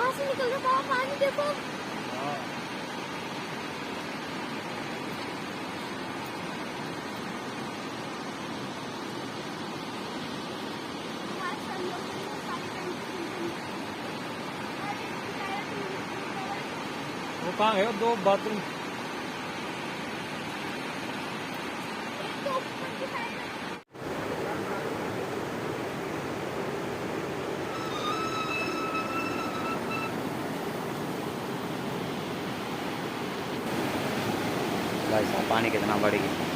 कहाँ से निकल रहा है पानी, देखो। वो कहाँ है दो बाथरूम? गाइस पानी कितना बढ़ गया।